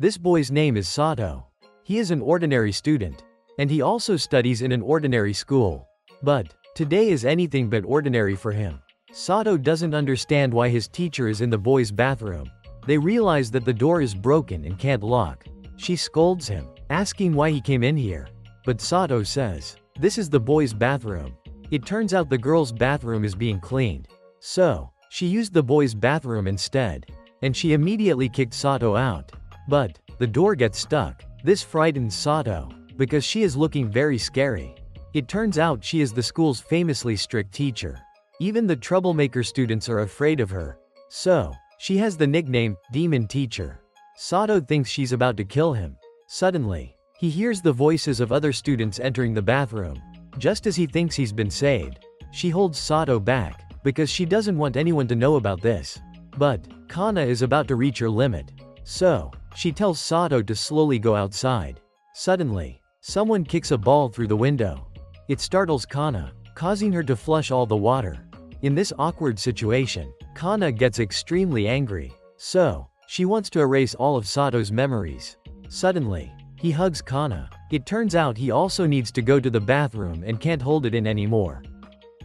This boy's name is Sato. He is an ordinary student. And he also studies in an ordinary school. But today is anything but ordinary for him. Sato doesn't understand why his teacher is in the boys' bathroom. They realize that the door is broken and can't lock. She scolds him, asking why he came in here. But Sato says, "This is the boys' bathroom." It turns out the girls' bathroom is being cleaned. So, she used the boys' bathroom instead. And she immediately kicked Sato out. But the door gets stuck. This frightens Sato, because she is looking very scary. It turns out she is the school's famously strict teacher. Even the troublemaker students are afraid of her. So, she has the nickname, Demon Teacher. Sato thinks she's about to kill him. Suddenly, he hears the voices of other students entering the bathroom. Just as he thinks he's been saved, she holds Sato back, because she doesn't want anyone to know about this. But Kana is about to reach her limit. So, she tells Sato to slowly go outside. Suddenly, someone kicks a ball through the window. It startles Kana, causing her to flush all the water. In this awkward situation, Kana gets extremely angry. So, she wants to erase all of Sato's memories. Suddenly, he hugs Kana. It turns out he also needs to go to the bathroom and can't hold it in anymore.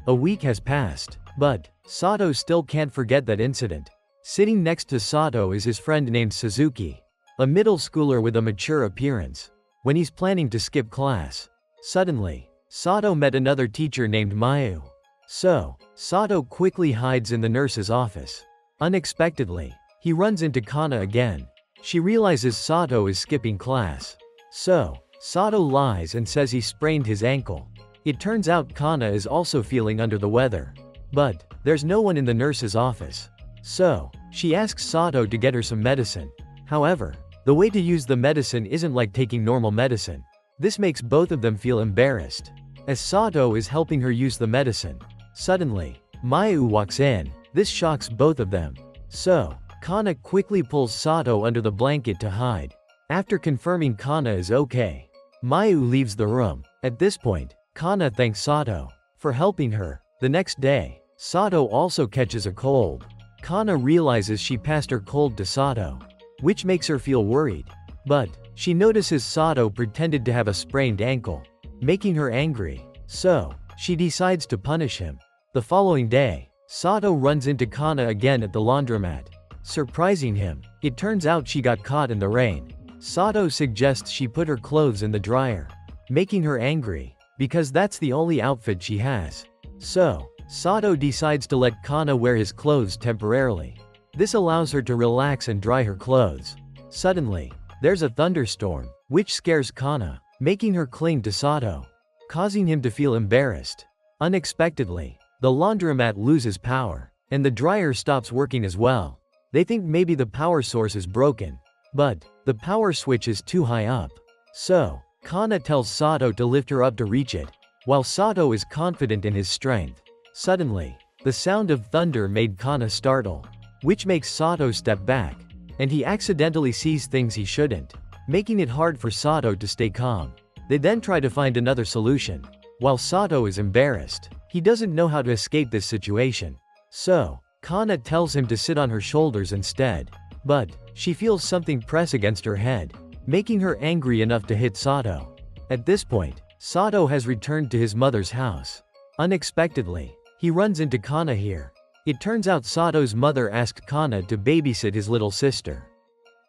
A week has passed, but Sato still can't forget that incident. Sitting next to Sato is his friend named Suzuki, a middle schooler with a mature appearance. When he's planning to skip class, suddenly, Sato met another teacher named Mayu. So, Sato quickly hides in the nurse's office. Unexpectedly, he runs into Kana again. She realizes Sato is skipping class. So, Sato lies and says he sprained his ankle. It turns out Kana is also feeling under the weather. But there's no one in the nurse's office. So, she asks Sato to get her some medicine. However, the way to use the medicine isn't like taking normal medicine. This makes both of them feel embarrassed. As Sato is helping her use the medicine, suddenly, Mayu walks in. This shocks both of them. So, Kana quickly pulls Sato under the blanket to hide. After confirming Kana is okay, Mayu leaves the room. At this point, Kana thanks Sato for helping her. The next day, Sato also catches a cold. Kana realizes she passed her cold to Sato, which makes her feel worried. But she notices Sato pretended to have a sprained ankle, making her angry. So, she decides to punish him. The following day, Sato runs into Kana again at the laundromat, surprising him. It turns out she got caught in the rain. Sato suggests she put her clothes in the dryer, making her angry, because that's the only outfit she has. So, Sato decides to let Kana wear his clothes temporarily. This allows her to relax and dry her clothes. Suddenly, there's a thunderstorm, which scares Kana, making her cling to Sato, causing him to feel embarrassed. Unexpectedly, the laundromat loses power, and the dryer stops working as well. They think maybe the power source is broken, but the power switch is too high up. So, Kana tells Sato to lift her up to reach it, while Sato is confident in his strength. Suddenly, the sound of thunder made Kana startle, which makes Sato step back, and he accidentally sees things he shouldn't, making it hard for Sato to stay calm. They then try to find another solution. While Sato is embarrassed, he doesn't know how to escape this situation. So, Kana tells him to sit on her shoulders instead. But she feels something press against her head, making her angry enough to hit Sato. At this point, Sato has returned to his mother's house. Unexpectedly, he runs into Kana here. It turns out Sato's mother asked Kana to babysit his little sister.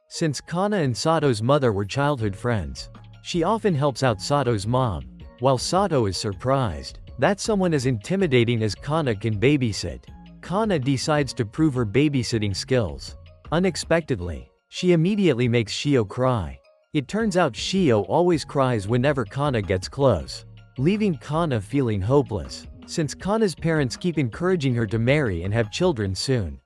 Since Kana and Sato's mother were childhood friends, she often helps out Sato's mom. While Sato is surprised that someone as intimidating as Kana can babysit, Kana decides to prove her babysitting skills. Unexpectedly, she immediately makes Shio cry. It turns out Shio always cries whenever Kana gets close, leaving Kana feeling hopeless, since Kana's parents keep encouraging her to marry and have children soon.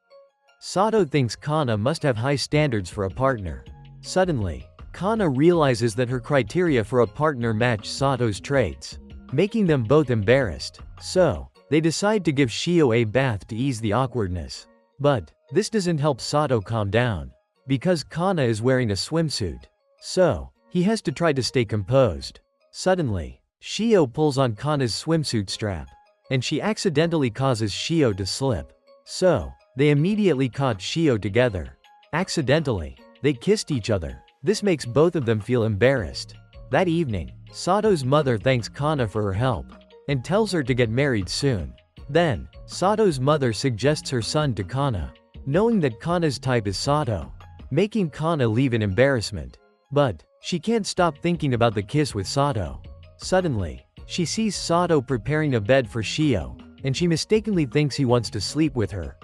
Sato thinks Kana must have high standards for a partner. Suddenly, Kana realizes that her criteria for a partner match Sato's traits, making them both embarrassed. So, they decide to give Shio a bath to ease the awkwardness. But this doesn't help Sato calm down, because Kana is wearing a swimsuit. So, he has to try to stay composed. Suddenly, Shio pulls on Kana's swimsuit strap, and she accidentally causes Shio to slip. So, they immediately caught Shio together. Accidentally, they kissed each other. This makes both of them feel embarrassed. That evening, Sato's mother thanks Kana for her help and tells her to get married soon. Then, Sato's mother suggests her son to Kana, knowing that Kana's type is Sato, making Kana leave in embarrassment. But she can't stop thinking about the kiss with Sato. Suddenly, she sees Sato preparing a bed for Shio, and she mistakenly thinks he wants to sleep with her,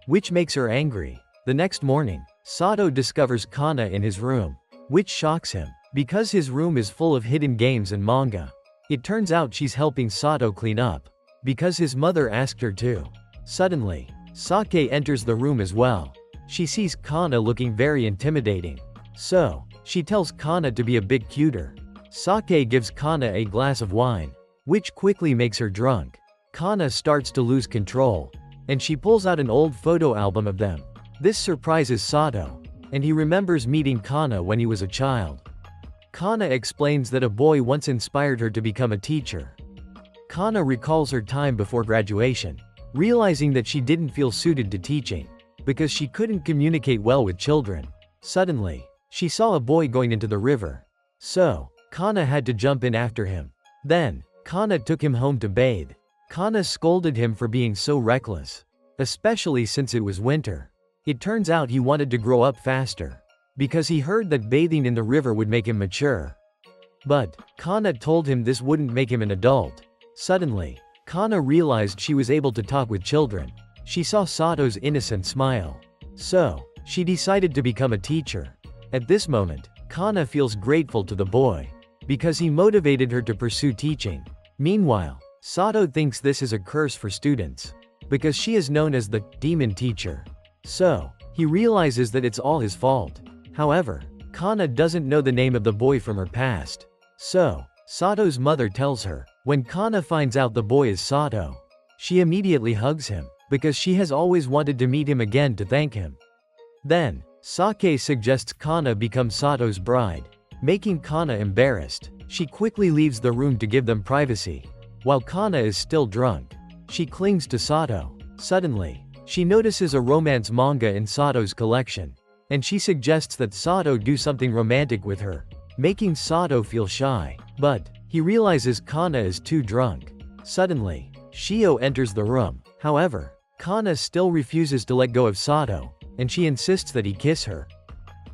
which makes her angry. The next morning, Sato discovers Kana in his room, which shocks him, because his room is full of hidden games and manga. It turns out she's helping Sato clean up, because his mother asked her to. Suddenly, Sake enters the room as well. She sees Kana looking very intimidating. So, she tells Kana to be a bit cuter. Sake gives Kana a glass of wine, which quickly makes her drunk. Kana starts to lose control, and she pulls out an old photo album of them. This surprises Sato, and he remembers meeting Kana when he was a child. Kana explains that a boy once inspired her to become a teacher. Kana recalls her time before graduation, realizing that she didn't feel suited to teaching, because she couldn't communicate well with children. Suddenly, she saw a boy going into the river. So, Kana had to jump in after him. Then, Kana took him home to bathe. Kana scolded him for being so reckless, especially since it was winter. It turns out he wanted to grow up faster, because he heard that bathing in the river would make him mature. But, Kana told him this wouldn't make him an adult. Suddenly, Kana realized she was able to talk with children. She saw Sato's innocent smile. So, she decided to become a teacher. At this moment, Kana feels grateful to the boy, because he motivated her to pursue teaching. Meanwhile, Sato thinks this is a curse for students, because she is known as the demon teacher. So, he realizes that it's all his fault. However, Kana doesn't know the name of the boy from her past. So, Sato's mother tells her. When Kana finds out the boy is Sato, she immediately hugs him, because she has always wanted to meet him again to thank him. Then, Sake suggests Kana become Sato's bride, making Kana embarrassed. She quickly leaves the room to give them privacy. While Kana is still drunk, she clings to Sato. Suddenly, she notices a romance manga in Sato's collection, and she suggests that Sato do something romantic with her, making Sato feel shy. But, he realizes Kana is too drunk. Suddenly, Shio enters the room. However, Kana still refuses to let go of Sato, and she insists that he kiss her.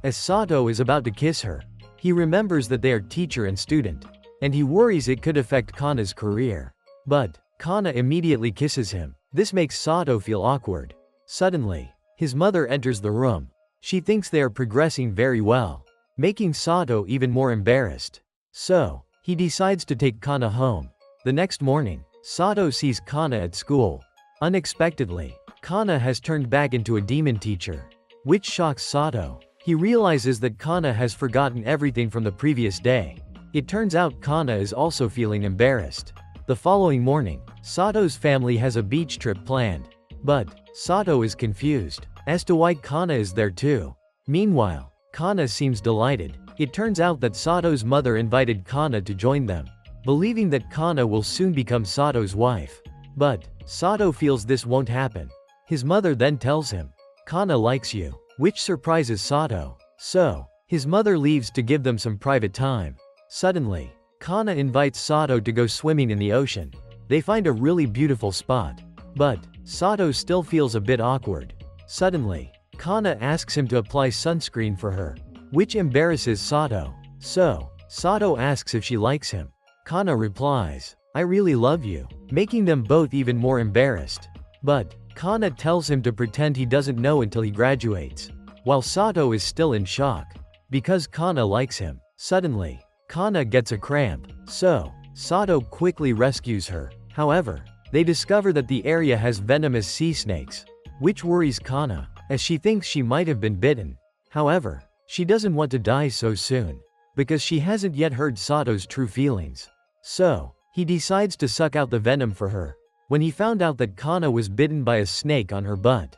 As Sato is about to kiss her, he remembers that they are teacher and student, and he worries it could affect Kana's career. But, Kana immediately kisses him. This makes Sato feel awkward. Suddenly, his mother enters the room. She thinks they are progressing very well, making Sato even more embarrassed. So, he decides to take Kana home. The next morning, Sato sees Kana at school. Unexpectedly, Kana has turned back into a demon teacher, which shocks Sato. He realizes that Kana has forgotten everything from the previous day. It turns out Kana is also feeling embarrassed. The following morning, Sato's family has a beach trip planned. But, Sato is confused as to why Kana is there too. Meanwhile, Kana seems delighted. It turns out that Sato's mother invited Kana to join them, believing that Kana will soon become Sato's wife. But, Sato feels this won't happen. His mother then tells him, Kana likes you, which surprises Sato. So, his mother leaves to give them some private time. Suddenly, Kana invites Sato to go swimming in the ocean. They find a really beautiful spot. But, Sato still feels a bit awkward. Suddenly, Kana asks him to apply sunscreen for her, which embarrasses Sato. So, Sato asks if she likes him. Kana replies, I really love you, making them both even more embarrassed. But, Kana tells him to pretend he doesn't know until he graduates, while Sato is still in shock, because Kana likes him. Suddenly, Kana gets a cramp. So, Sato quickly rescues her. However, they discover that the area has venomous sea snakes, which worries Kana, as she thinks she might have been bitten. However, she doesn't want to die so soon, because she hasn't yet heard Sato's true feelings. So, he decides to suck out the venom for her. When he found out that Kana was bitten by a snake on her butt,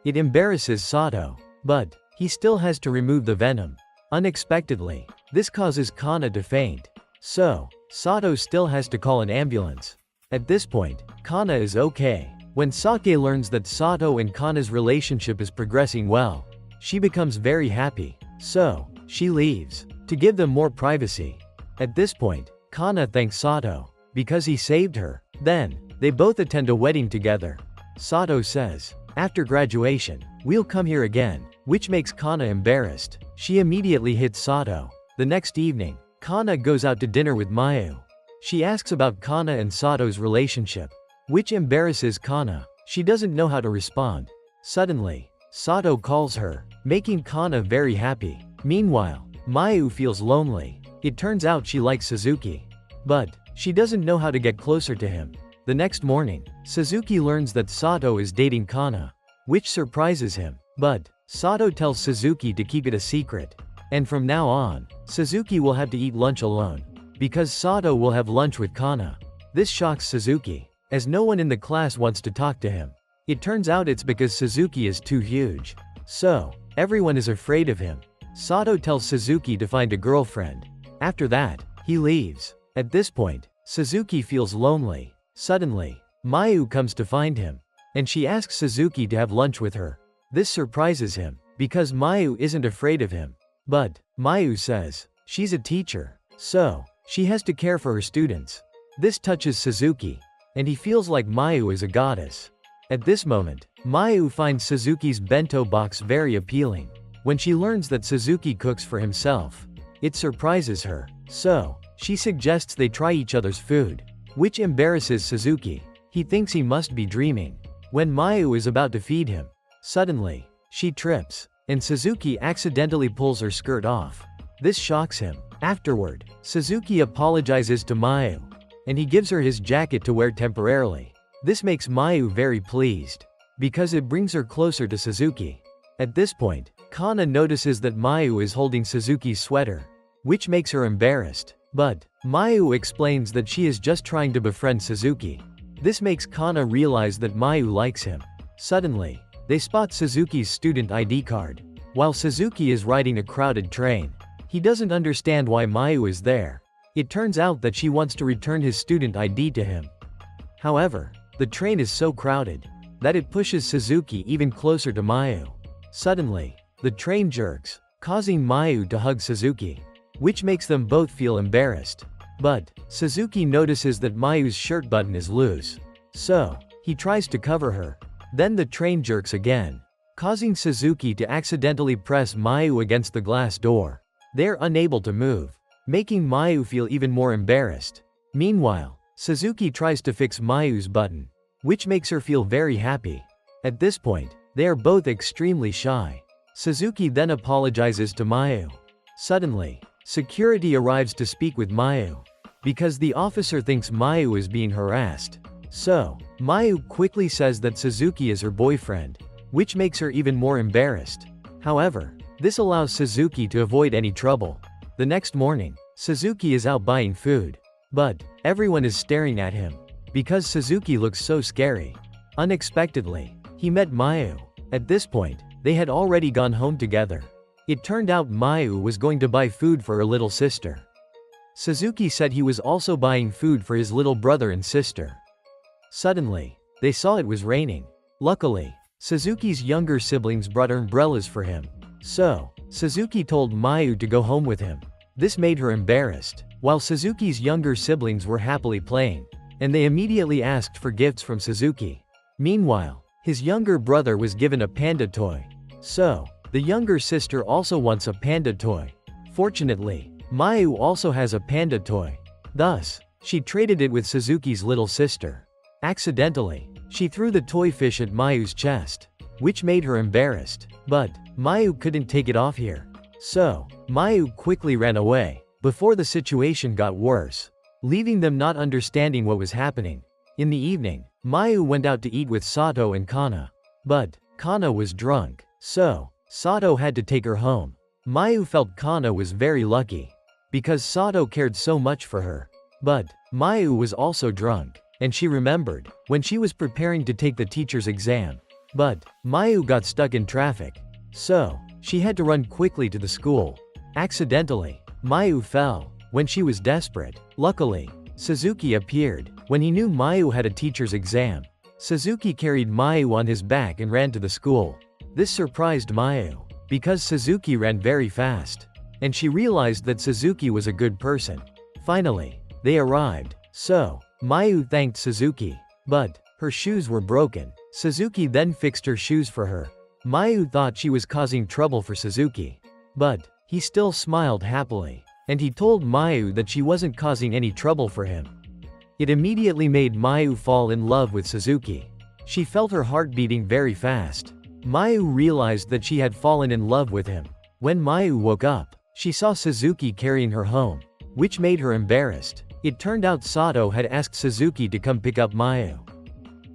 it embarrasses Sato, but he still has to remove the venom. Unexpectedly, this causes Kana to faint. So, Sato still has to call an ambulance. At this point, Kana is okay. When Sake learns that Sato and Kana's relationship is progressing well, she becomes very happy. So, she leaves, to give them more privacy. At this point, Kana thanks Sato, because he saved her. Then, they both attend a wedding together. Sato says, "After graduation, we'll come here again," which makes Kana embarrassed. She immediately hits Sato. The next evening, Kana goes out to dinner with Mayu. She asks about Kana and Sato's relationship, which embarrasses Kana. She doesn't know how to respond. Suddenly, Sato calls her, making Kana very happy. Meanwhile, Mayu feels lonely. It turns out she likes Suzuki, but she doesn't know how to get closer to him. The next morning, Suzuki learns that Sato is dating Kana, which surprises him. But Sato tells Suzuki to keep it a secret. And from now on, Suzuki will have to eat lunch alone, because Sato will have lunch with Kana. This shocks Suzuki, as no one in the class wants to talk to him. It turns out it's because Suzuki is too huge. So, everyone is afraid of him. Sato tells Suzuki to find a girlfriend. After that, he leaves. At this point, Suzuki feels lonely. Suddenly, Mayu comes to find him, and she asks Suzuki to have lunch with her. This surprises him, because Mayu isn't afraid of him. But Mayu says she's a teacher, so she has to care for her students. This touches Suzuki, and he feels like Mayu is a goddess. At this moment, Mayu finds Suzuki's bento box very appealing. When she learns that Suzuki cooks for himself, it surprises her, so she suggests they try each other's food, which embarrasses Suzuki. He thinks he must be dreaming. When Mayu is about to feed him, suddenly, she trips, and Suzuki accidentally pulls her skirt off. This shocks him. Afterward, Suzuki apologizes to Mayu, and he gives her his jacket to wear temporarily. This makes Mayu very pleased, because it brings her closer to Suzuki. At this point, Kana notices that Mayu is holding Suzuki's sweater, which makes her embarrassed. But Mayu explains that she is just trying to befriend Suzuki. This makes Kana realize that Mayu likes him. Suddenly, they spot Suzuki's student ID card. While Suzuki is riding a crowded train, he doesn't understand why Mayu is there. It turns out that she wants to return his student ID to him. However, the train is so crowded that it pushes Suzuki even closer to Mayu. Suddenly, the train jerks, causing Mayu to hug Suzuki, which makes them both feel embarrassed. But Suzuki notices that Mayu's shirt button is loose, so he tries to cover her. Then the train jerks again, causing Suzuki to accidentally press Mayu against the glass door. They're unable to move, making Mayu feel even more embarrassed. Meanwhile, Suzuki tries to fix Mayu's button, which makes her feel very happy. At this point, they are both extremely shy. Suzuki then apologizes to Mayu. Suddenly, security arrives to speak with Mayu, because the officer thinks Mayu is being harassed. So, Mayu quickly says that Suzuki is her boyfriend, which makes her even more embarrassed. However, this allows Suzuki to avoid any trouble. The next morning, Suzuki is out buying food, but everyone is staring at him, because Suzuki looks so scary. Unexpectedly, he met Mayu. At this point, they had already gone home together. It turned out Mayu was going to buy food for her little sister. Suzuki said he was also buying food for his little brother and sister. Suddenly, they saw it was raining. Luckily, Suzuki's younger siblings brought umbrellas for him. So, Suzuki told Mayu to go home with him. This made her embarrassed, while Suzuki's younger siblings were happily playing, and they immediately asked for gifts from Suzuki. Meanwhile, his younger brother was given a panda toy. So, the younger sister also wants a panda toy. Fortunately, Mayu also has a panda toy. Thus, she traded it with Suzuki's little sister. Accidentally, she threw the toy fish at Mayu's chest, which made her embarrassed. But Mayu couldn't take it off here. So, Mayu quickly ran away, before the situation got worse, leaving them not understanding what was happening. In the evening, Mayu went out to eat with Sato and Kana. But Kana was drunk, so Sato had to take her home. Mayu felt Kana was very lucky, because Sato cared so much for her. But Mayu was also drunk, and she remembered when she was preparing to take the teacher's exam. But Mayu got stuck in traffic, so she had to run quickly to the school. Accidentally, Mayu fell when she was desperate. Luckily, Suzuki appeared when he knew Mayu had a teacher's exam. Suzuki carried Mayu on his back and ran to the school. This surprised Mayu, because Suzuki ran very fast. and she realized that Suzuki was a good person. Finally, they arrived. So, Mayu thanked Suzuki. But her shoes were broken. Suzuki then fixed her shoes for her. Mayu thought she was causing trouble for Suzuki. But he still smiled happily. And he told Mayu that she wasn't causing any trouble for him. It immediately made Mayu fall in love with Suzuki. She felt her heart beating very fast. Mayu realized that she had fallen in love with him. When Mayu woke up, she saw Suzuki carrying her home, which made her embarrassed. It turned out Sato had asked Suzuki to come pick up Mayu.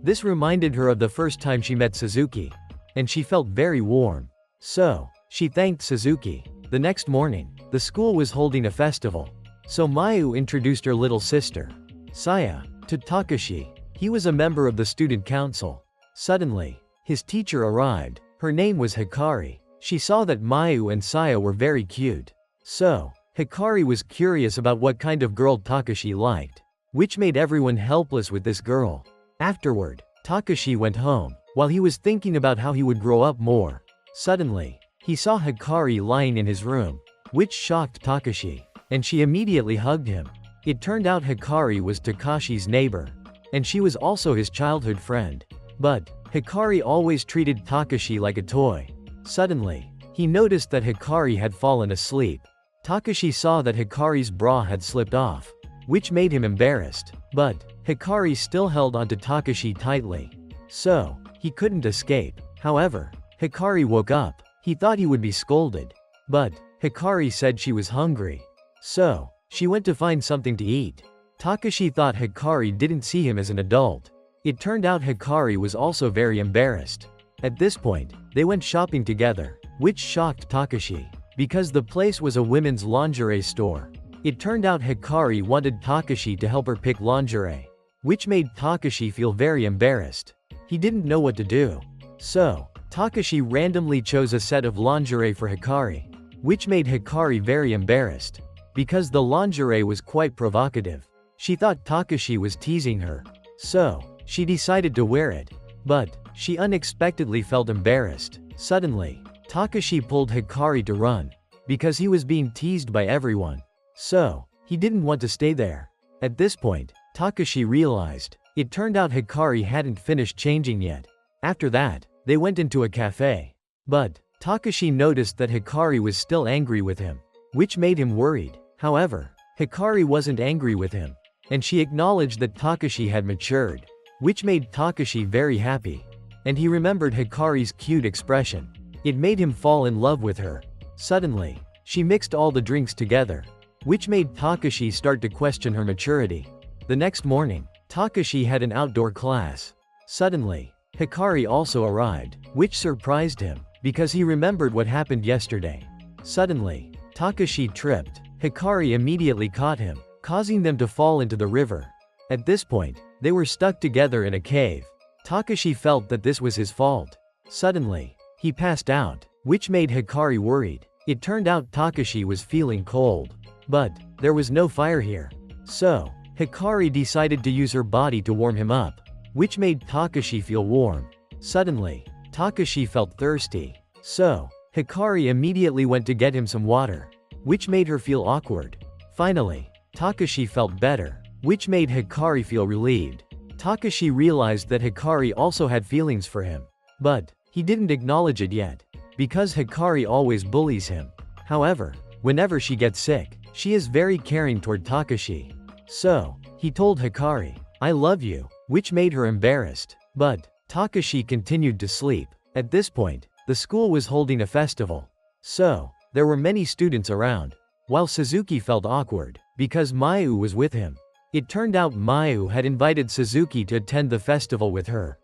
This reminded her of the first time she met Suzuki, and she felt very warm. So, she thanked Suzuki. The next morning, the school was holding a festival. So Mayu introduced her little sister, Saya, to Takashi. He was a member of the student council. Suddenly, his teacher arrived. Her name was Hikari. She saw that Mayu and Saya were very cute. So, Hikari was curious about what kind of girl Takashi liked, which made everyone helpless with this girl. Afterward, Takashi went home. While he was thinking about how he would grow up more, suddenly, he saw Hikari lying in his room, which shocked Takashi, and she immediately hugged him. It turned out Hikari was Takashi's neighbor, and she was also his childhood friend. But Hikari always treated Takashi like a toy. Suddenly, he noticed that Hikari had fallen asleep. Takashi saw that Hikari's bra had slipped off, which made him embarrassed. But Hikari still held onto Takashi tightly, so he couldn't escape. However, Hikari woke up. He thought he would be scolded. But Hikari said she was hungry. So, she went to find something to eat. Takashi thought Hikari didn't see him as an adult. It turned out Hikari was also very embarrassed. At this point, they went shopping together, which shocked Takashi, because the place was a women's lingerie store. It turned out Hikari wanted Takashi to help her pick lingerie, which made Takashi feel very embarrassed. He didn't know what to do. So, Takashi randomly chose a set of lingerie for Hikari, which made Hikari very embarrassed, because the lingerie was quite provocative. She thought Takashi was teasing her. So, she decided to wear it. But she unexpectedly felt embarrassed. Suddenly, Takashi pulled Hikari to run, because he was being teased by everyone. So, he didn't want to stay there. At this point, Takashi realized. It turned out Hikari hadn't finished changing yet. After that, they went into a cafe. But Takashi noticed that Hikari was still angry with him, which made him worried. However, Hikari wasn't angry with him, and she acknowledged that Takashi had matured, which made Takashi very happy. And he remembered Hikari's cute expression. It made him fall in love with her. Suddenly, she mixed all the drinks together, which made Takashi start to question her maturity. The next morning, Takashi had an outdoor class. Suddenly, Hikari also arrived, which surprised him, because he remembered what happened yesterday. Suddenly, Takashi tripped. Hikari immediately caught him, causing them to fall into the river. At this point, they were stuck together in a cave. Takashi felt that this was his fault. Suddenly, he passed out, which made Hikari worried. It turned out Takashi was feeling cold. But there was no fire here. So, Hikari decided to use her body to warm him up, which made Takashi feel warm. Suddenly, Takashi felt thirsty. So, Hikari immediately went to get him some water, which made her feel awkward. Finally, Takashi felt better, which made Hikari feel relieved. Takashi realized that Hikari also had feelings for him. But he didn't acknowledge it yet, because Hikari always bullies him. However, whenever she gets sick, she is very caring toward Takashi. So, he told Hikari, "I love you," which made her embarrassed. But Takashi continued to sleep. At this point, the school was holding a festival. So, there were many students around, while Suzuki felt awkward, because Mayu was with him. It turned out Mayu had invited Suzuki to attend the festival with her.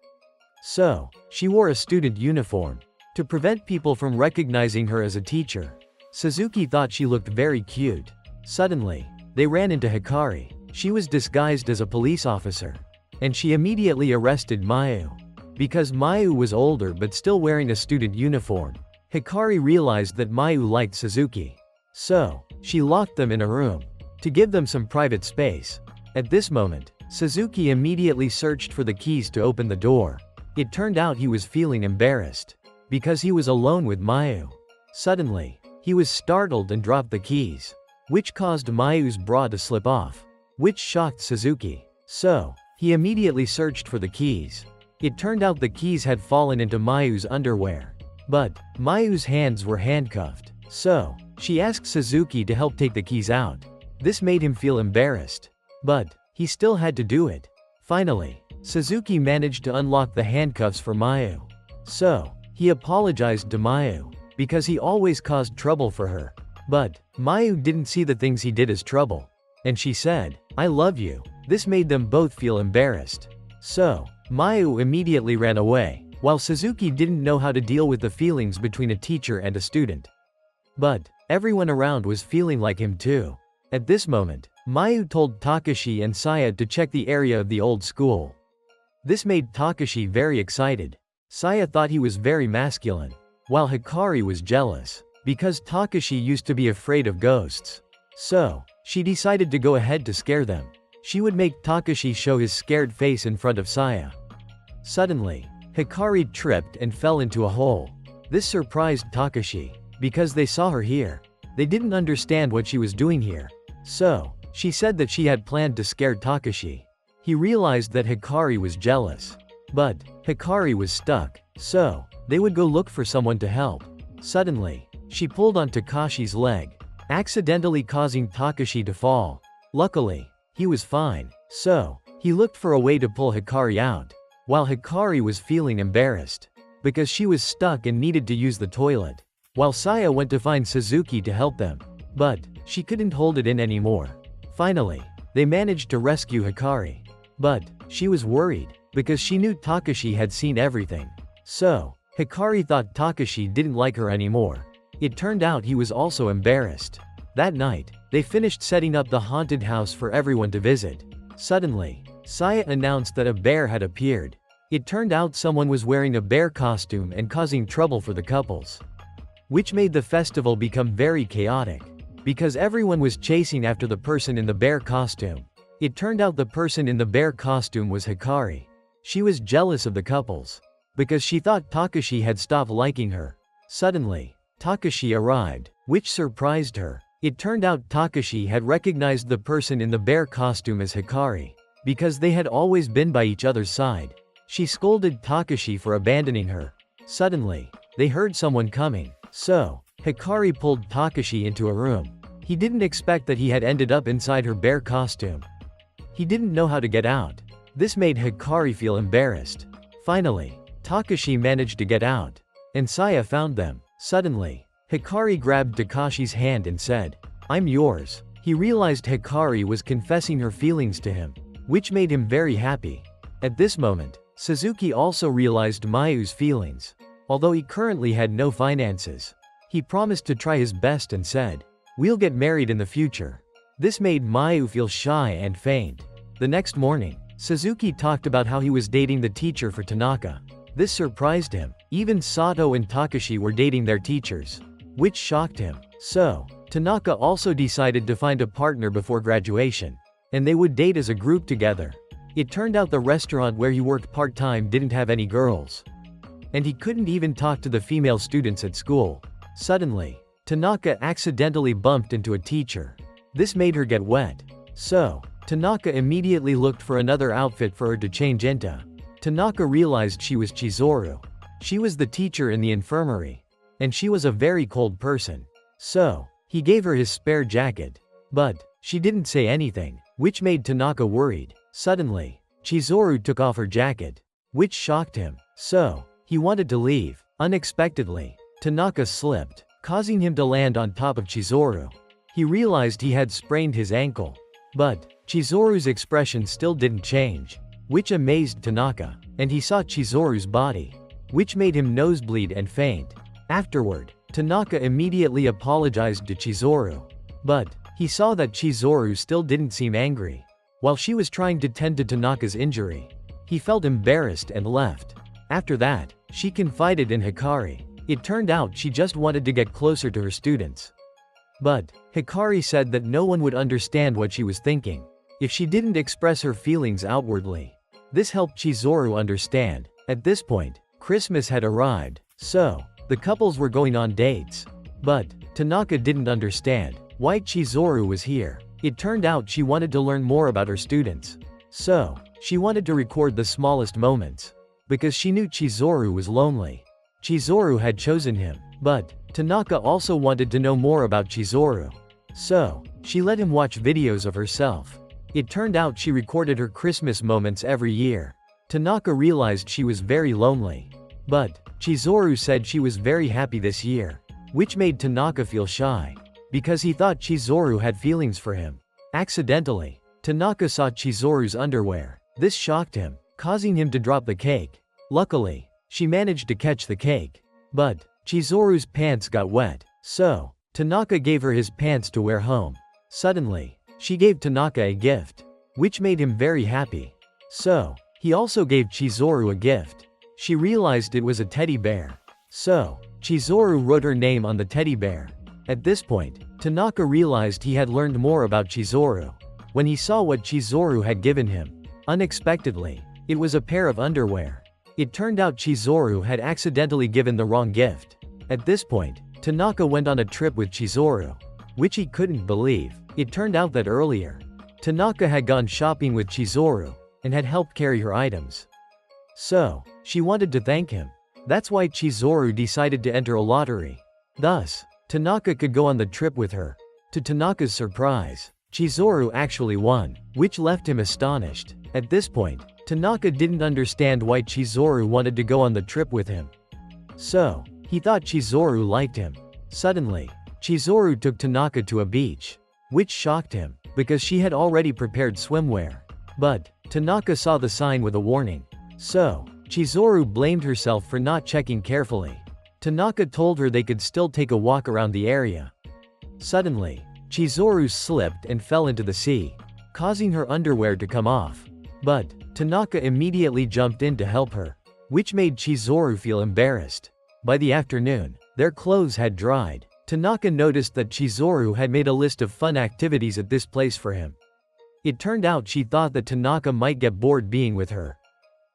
So, she wore a student uniform, to prevent people from recognizing her as a teacher. Suzuki thought she looked very cute. Suddenly, they ran into Hikari. She was disguised as a police officer, and she immediately arrested Mayu. Because Mayu was older but still wearing a student uniform, Hikari realized that Mayu liked Suzuki. So, she locked them in a room, to give them some private space. At this moment, Suzuki immediately searched for the keys to open the door. It turned out he was feeling embarrassed, because he was alone with Mayu. Suddenly, He was startled and dropped the keys, which caused Mayu's bra to slip off, which shocked Suzuki. So, he immediately searched for the keys. It turned out the keys had fallen into Mayu's underwear. But, Mayu's hands were handcuffed. So, she asked Suzuki to help take the keys out. This made him feel embarrassed. But, he still had to do it. Finally, Suzuki managed to unlock the handcuffs for Mayu. So, he apologized to Mayu, because he always caused trouble for her. But, Mayu didn't see the things he did as trouble. And she said, "I love you." This made them both feel embarrassed. So, Mayu immediately ran away, while Suzuki didn't know how to deal with the feelings between a teacher and a student. But, everyone around was feeling like him too. At this moment, Mayu told Takashi and Saya to check the area of the old school. This made Takashi very excited. Saya thought he was very masculine, while Hikari was jealous, because Takashi used to be afraid of ghosts. So, she decided to go ahead to scare them. She would make Takashi show his scared face in front of Saya. Suddenly, Hikari tripped and fell into a hole. This surprised Takashi, because they saw her here. They didn't understand what she was doing here. So, she said that she had planned to scare Takashi. He realized that Hikari was jealous. But, Hikari was stuck, so, they would go look for someone to help. Suddenly, she pulled on Takashi's leg, accidentally causing Takashi to fall. Luckily, he was fine. So, he looked for a way to pull Hikari out, while Hikari was feeling embarrassed, because she was stuck and needed to use the toilet, while Saya went to find Suzuki to help them. But, she couldn't hold it in anymore. Finally, they managed to rescue Hikari. But, she was worried, because she knew Takashi had seen everything. So, Hikari thought Takashi didn't like her anymore. It turned out he was also embarrassed. That night, they finished setting up the haunted house for everyone to visit. Suddenly, Saya announced that a bear had appeared. It turned out someone was wearing a bear costume and causing trouble for the couples, which made the festival become very chaotic, because everyone was chasing after the person in the bear costume. It turned out the person in the bear costume was Hikari. She was jealous of the couples, because she thought Takashi had stopped liking her. Suddenly, Takashi arrived, which surprised her. It turned out Takashi had recognized the person in the bear costume as Hikari, because they had always been by each other's side. She scolded Takashi for abandoning her. Suddenly, they heard someone coming. So, Hikari pulled Takashi into a room. He didn't expect that he had ended up inside her bear costume. He didn't know how to get out. This made Hikari feel embarrassed. Finally, Takashi managed to get out, and Saya found them. Suddenly, Hikari grabbed Takashi's hand and said, "I'm yours." He realized Hikari was confessing her feelings to him, which made him very happy. At this moment, Suzuki also realized Mayu's feelings. Although he currently had no finances, he promised to try his best and said, "We'll get married in the future." This made Mayu feel shy and faint. The next morning, Suzuki talked about how he was dating the teacher for Tanaka. This surprised him. Even Sato and Takashi were dating their teachers, which shocked him. So, Tanaka also decided to find a partner before graduation, and they would date as a group together. It turned out the restaurant where he worked part-time didn't have any girls, and he couldn't even talk to the female students at school. Suddenly, Tanaka accidentally bumped into a teacher. This made her get wet. So, Tanaka immediately looked for another outfit for her to change into. Tanaka realized she was Chizuru. She was the teacher in the infirmary, and she was a very cold person. So, he gave her his spare jacket. But, she didn't say anything, which made Tanaka worried. Suddenly, Chizuru took off her jacket, which shocked him. So, he wanted to leave. Unexpectedly, Tanaka slipped, causing him to land on top of Chizuru. He realized he had sprained his ankle. But, Chizuru's expression still didn't change, which amazed Tanaka, and he saw Chizuru's body, which made him nosebleed and faint. Afterward, Tanaka immediately apologized to Chizuru. But, he saw that Chizuru still didn't seem angry. While she was trying to tend to Tanaka's injury, he felt embarrassed and left. After that, she confided in Hikari. It turned out she just wanted to get closer to her students. But, Hikari said that no one would understand what she was thinking if she didn't express her feelings outwardly. This helped Chizuru understand. At this point, Christmas had arrived, so, the couples were going on dates. But Tanaka didn't understand why Chizuru was here. It turned out she wanted to learn more about her students. So, she wanted to record the smallest moments. Because she knew Chizuru was lonely. Chizuru had chosen him. But Tanaka also wanted to know more about Chizuru. So, she let him watch videos of herself. It turned out she recorded her Christmas moments every year. Tanaka realized she was very lonely. But Chizuru said she was very happy this year. Which made Tanaka feel shy. Because he thought Chizuru had feelings for him. Accidentally, Tanaka saw Chizuru's underwear. This shocked him, causing him to drop the cake. Luckily, she managed to catch the cake. But Chizuru's pants got wet. So, Tanaka gave her his pants to wear home. Suddenly, she gave Tanaka a gift. Which made him very happy. So, he also gave Chizuru a gift. She realized it was a teddy bear. So, Chizuru wrote her name on the teddy bear. At this point, Tanaka realized he had learned more about Chizuru. When he saw what Chizuru had given him, unexpectedly, it was a pair of underwear. It turned out Chizuru had accidentally given the wrong gift. At this point, Tanaka went on a trip with Chizuru. Which he couldn't believe. It turned out that earlier, Tanaka had gone shopping with Chizuru, and had helped carry her items. So, she wanted to thank him. That's why Chizuru decided to enter a lottery. Thus, Tanaka could go on the trip with her. To Tanaka's surprise, Chizuru actually won, which left him astonished. At this point, Tanaka didn't understand why Chizuru wanted to go on the trip with him. So, he thought Chizuru liked him. Suddenly, Chizuru took Tanaka to a beach. Which shocked him, because she had already prepared swimwear. But Tanaka saw the sign with a warning. So, Chizuru blamed herself for not checking carefully. Tanaka told her they could still take a walk around the area. Suddenly, Chizuru slipped and fell into the sea, causing her underwear to come off. But Tanaka immediately jumped in to help her, which made Chizuru feel embarrassed. By the afternoon, their clothes had dried. Tanaka noticed that Chizuru had made a list of fun activities at this place for him. It turned out she thought that Tanaka might get bored being with her.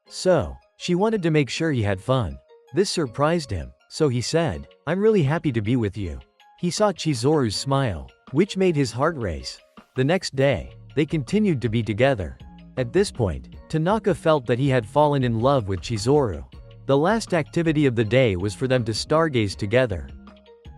So, she wanted to make sure he had fun. This surprised him, so he said, "I'm really happy to be with you." He saw Chizuru's smile, which made his heart race. The next day, they continued to be together. At this point, Tanaka felt that he had fallen in love with Chizuru. The last activity of the day was for them to stargaze together.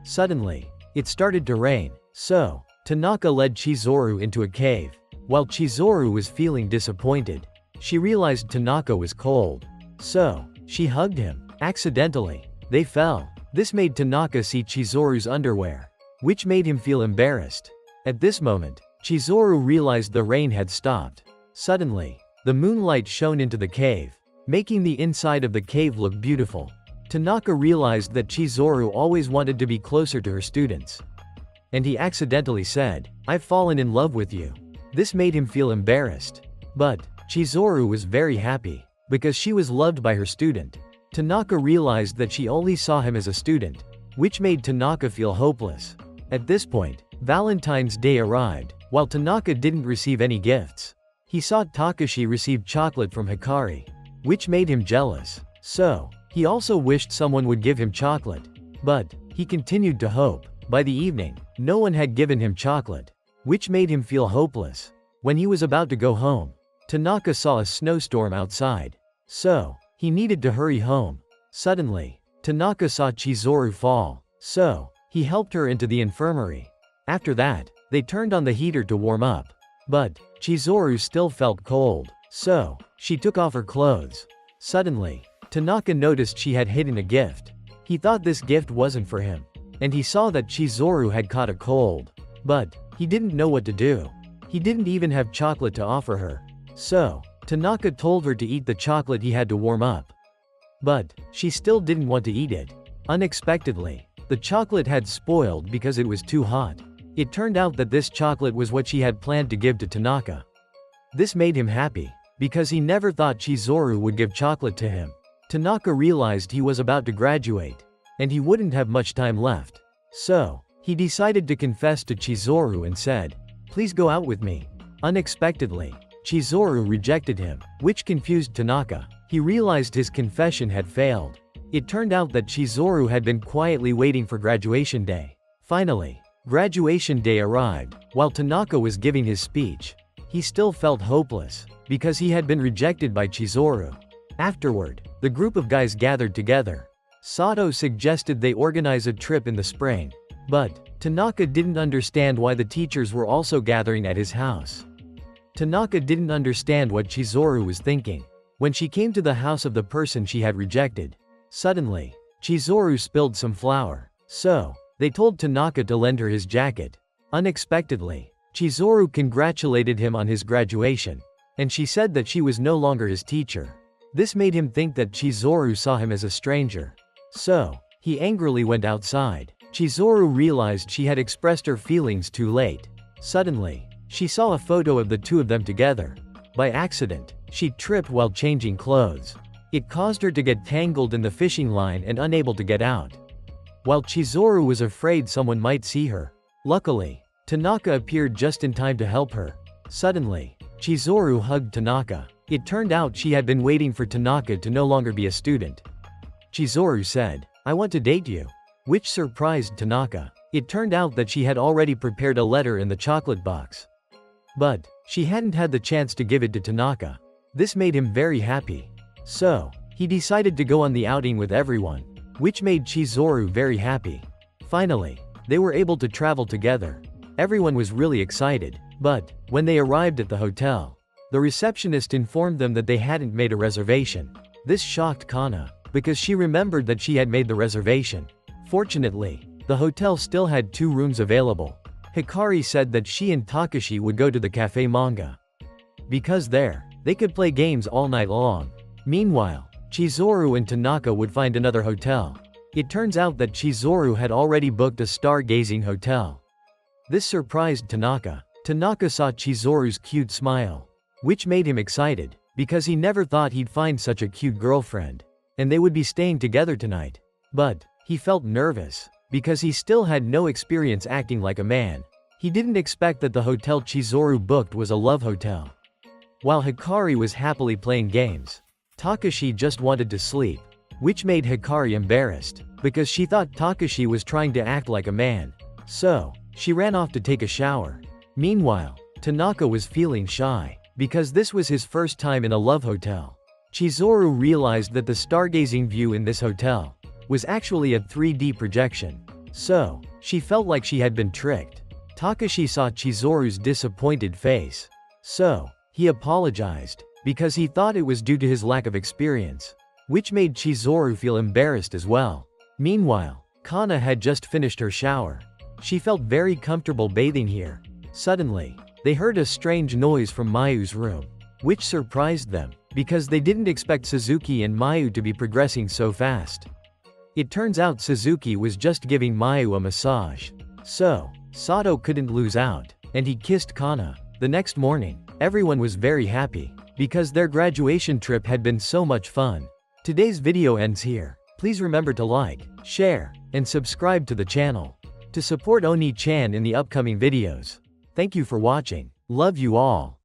Suddenly, it started to rain, so Tanaka led Chizuru into a cave. While Chizuru was feeling disappointed, she realized Tanaka was cold. So, she hugged him. Accidentally, they fell. This made Tanaka see Chizuru's underwear, which made him feel embarrassed. At this moment, Chizuru realized the rain had stopped. Suddenly, the moonlight shone into the cave, making the inside of the cave look beautiful. Tanaka realized that Chizuru always wanted to be closer to her students. And he accidentally said, "I've fallen in love with you." This made him feel embarrassed. But Chizuru was very happy, because she was loved by her student. Tanaka realized that she only saw him as a student, which made Tanaka feel hopeless. At this point, Valentine's Day arrived, while Tanaka didn't receive any gifts. He saw Takashi receive chocolate from Hikari, which made him jealous. So, he also wished someone would give him chocolate. But he continued to hope. By the evening, no one had given him chocolate, which made him feel hopeless. When he was about to go home, Tanaka saw a snowstorm outside. So, he needed to hurry home. Suddenly, Tanaka saw Chizuru fall. So, he helped her into the infirmary. After that, they turned on the heater to warm up. But Chizuru still felt cold. So, she took off her clothes. Suddenly, Tanaka noticed she had hidden a gift. He thought this gift wasn't for him. And he saw that Chizuru had caught a cold. But he didn't know what to do. He didn't even have chocolate to offer her. So, Tanaka told her to eat the chocolate he had to warm up. But she still didn't want to eat it. Unexpectedly, the chocolate had spoiled because it was too hot. It turned out that this chocolate was what she had planned to give to Tanaka. This made him happy, because he never thought Chizuru would give chocolate to him. Tanaka realized he was about to graduate, and he wouldn't have much time left. So, he decided to confess to Chizuru and said, "Please go out with me." Unexpectedly, Chizuru rejected him, which confused Tanaka. He realized his confession had failed. It turned out that Chizuru had been quietly waiting for graduation day. Finally, graduation day arrived. While Tanaka was giving his speech, he still felt hopeless, because he had been rejected by Chizuru. Afterward, the group of guys gathered together. Sato suggested they organize a trip in the spring, but Tanaka didn't understand why the teachers were also gathering at his house. Tanaka didn't understand what Chizuru was thinking. When she came to the house of the person she had rejected, suddenly, Chizuru spilled some flour. So, they told Tanaka to lend her his jacket. Unexpectedly, Chizuru congratulated him on his graduation, and she said that she was no longer his teacher. This made him think that Chizuru saw him as a stranger. So, he angrily went outside. Chizuru realized she had expressed her feelings too late. Suddenly, she saw a photo of the two of them together. By accident, she tripped while changing clothes. It caused her to get tangled in the fishing line and unable to get out. While Chizuru was afraid someone might see her, luckily, Tanaka appeared just in time to help her. Suddenly, Chizuru hugged Tanaka. It turned out she had been waiting for Tanaka to no longer be a student. Chizuru said, "I want to date you," which surprised Tanaka. It turned out that she had already prepared a letter in the chocolate box. But she hadn't had the chance to give it to Tanaka. This made him very happy. So, he decided to go on the outing with everyone, which made Chizuru very happy. Finally, they were able to travel together. Everyone was really excited, but when they arrived at the hotel, the receptionist informed them that they hadn't made a reservation. This shocked Kana, because she remembered that she had made the reservation. Fortunately, the hotel still had 2 rooms available. Hikari said that she and Takashi would go to the cafe Manga, because there, they could play games all night long. Meanwhile, Chizuru and Tanaka would find another hotel. It turns out that Chizuru had already booked a stargazing hotel. This surprised Tanaka. Tanaka saw Chizuru's cute smile, which made him excited, because he never thought he'd find such a cute girlfriend, and they would be staying together tonight. But he felt nervous, because he still had no experience acting like a man. He didn't expect that the hotel Chizuru booked was a love hotel. While Hikari was happily playing games, Takashi just wanted to sleep, which made Hikari embarrassed, because she thought Takashi was trying to act like a man. So, she ran off to take a shower. Meanwhile, Tanaka was feeling shy, because this was his first time in a love hotel. Chizuru realized that the stargazing view in this hotel was actually a 3D projection. So, she felt like she had been tricked. Takashi saw Chizuru's disappointed face. So, he apologized, because he thought it was due to his lack of experience, which made Chizuru feel embarrassed as well. Meanwhile, Kana had just finished her shower. She felt very comfortable bathing here. Suddenly, they heard a strange noise from Mayu's room, which surprised them, because they didn't expect Suzuki and Mayu to be progressing so fast. It turns out Suzuki was just giving Mayu a massage. So, Sato couldn't lose out, and he kissed Kana. The next morning, everyone was very happy, because their graduation trip had been so much fun. Today's video ends here. Please remember to like, share, and subscribe to the channel to support Oni-chan in the upcoming videos. Thank you for watching. Love you all.